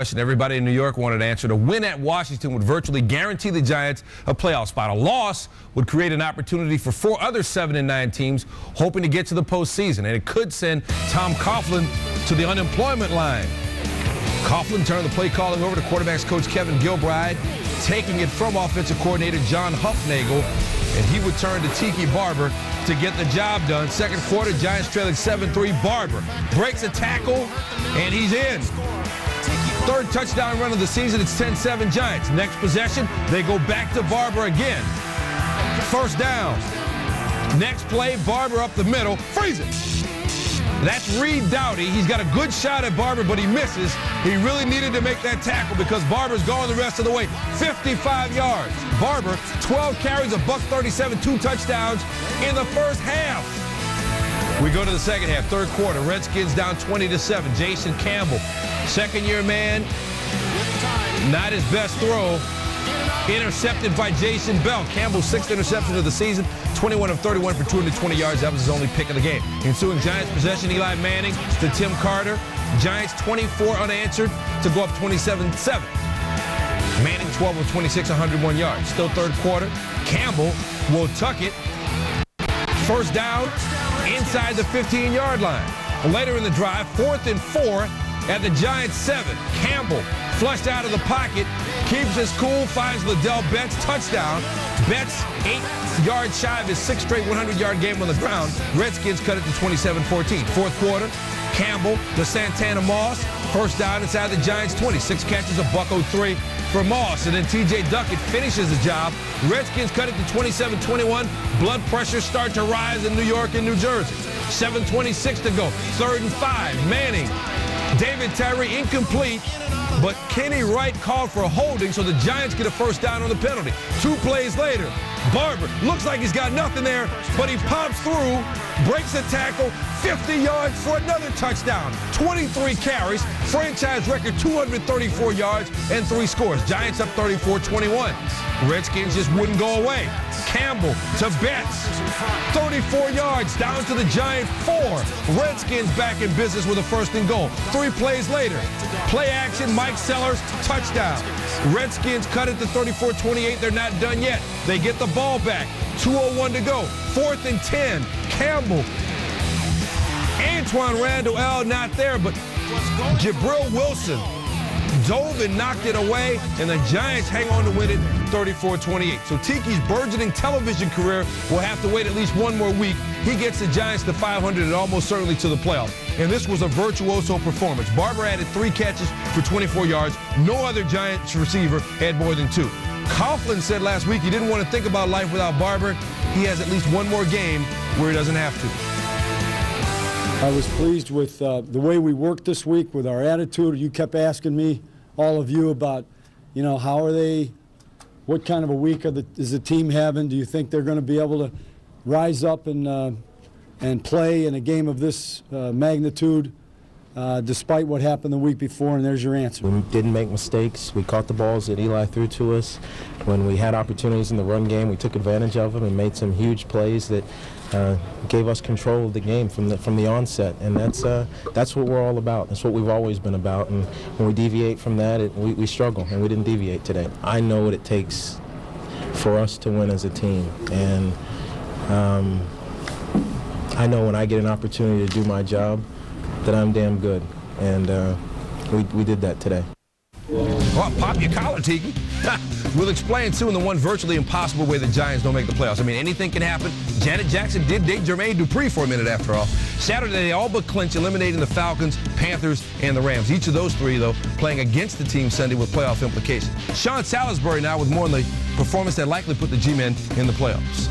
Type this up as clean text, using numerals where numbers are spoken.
Question everybody in New York wanted to answer. To win at Washington would virtually guarantee the Giants a playoff spot. A loss would create an opportunity for 4 other 7-9 teams hoping to get to the postseason, and it could send Tom Coughlin to the unemployment line. Coughlin turned the play calling over to quarterbacks coach Kevin Gilbride, taking it from offensive coordinator John Hufnagel, and he would turn to Tiki Barber to get the job done. Second quarter, Giants trailing 7-3. Barber breaks a tackle, and he's in. Third touchdown run of the season. It's 10-7 Giants. Next possession, they go back to Barber again. First down. Next play, Barber up the middle. Freeze it. That's Reed Doughty. He's got a good shot at Barber, but he misses. He really needed to make that tackle because Barber's going the rest of the way. 55 yards. Barber, 12 carries, $137, 2 touchdowns in the first half. We go to the second half, third quarter. Redskins down 20-7. Jason Campbell, second-year man, not his best throw. Intercepted by Jason Bell. Campbell's 6th interception of the season, 21 of 31 for 220 yards. That was his only pick of the game. Ensuing Giants possession, Eli Manning to Tim Carter. Giants 24 unanswered to go up 27-7. Manning 12 of 26, 101 yards. Still third quarter. Campbell will tuck it. First down inside the 15-yard line. Later in the drive, 4th and 4 at the Giants 7. Campbell flushed out of the pocket, keeps his cool, finds Ladell Betts, touchdown. Betts 8 yards shy of his 6th straight 100-yard game on the ground. Redskins cut it to 27-14. Fourth quarter, Campbell to Santana Moss. First down inside the Giants 20. 6 catches, $103 for Moss. And then T.J. Duckett finishes the job. Redskins cut it to 27-21. Blood pressure start to rise in New York and New Jersey. 7:26 to go. 3rd and 5. Manning. David Tyree incomplete, but Kenny Wright called for a holding, so the Giants get a first down on the penalty. 2 plays later, Barber looks like he's got nothing there, but he pops through, breaks a tackle, 50 yards for another touchdown. 23 carries, franchise record 234 yards, and 3 scores. Giants up 34-21. Redskins just wouldn't go away. Campbell to Betts. 34 yards down to the Giant 4. Redskins back in business with a 1st and goal. 3 plays later. Play action, Mike Sellers, touchdown. Redskins cut it to 34-28. They're not done yet. They get the ball back. 2:01 to go. 4th and 10. Campbell. Antoine Randall not there, but Jabril Wilson dove and knocked it away, and the Giants hang on to win it 34-28. So Tiki's burgeoning television career will have to wait at least one more week. He gets the Giants to 500 and almost certainly to the playoffs. And this was a virtuoso performance. Barber added 3 catches for 24 yards. No other Giants receiver had more than 2. Coughlin said last week he didn't want to think about life without Barber. He has at least one more game where he doesn't have to. I was pleased with the way we worked this week with our attitude. You kept asking me, all of you, about, how are they, what kind of a week is the team having? Do you think they're going to be able to rise up and play in a game of this magnitude despite what happened the week before? And there's your answer. We didn't make mistakes. We caught the balls that Eli threw to us. When we had opportunities in the run game, we took advantage of them and made some huge plays that gave us control of the game from the onset, and that's what we're all about. That's what we've always been about, and when we deviate from that, we struggle, and we didn't deviate today. I know what it takes for us to win as a team, and I know when I get an opportunity to do my job that I'm damn good, and we did that today. Well, pop your collar, Tiki. We'll explain, too, in the one virtually impossible way the Giants don't make the playoffs. I mean, anything can happen. Janet Jackson did date Jermaine Dupri for a minute, after all. Saturday, they all but clinch, eliminating the Falcons, Panthers, and the Rams. Each of those 3, though, playing against the team Sunday with playoff implications. Sean Salisbury now with more on the performance that likely put the G-Men in the playoffs.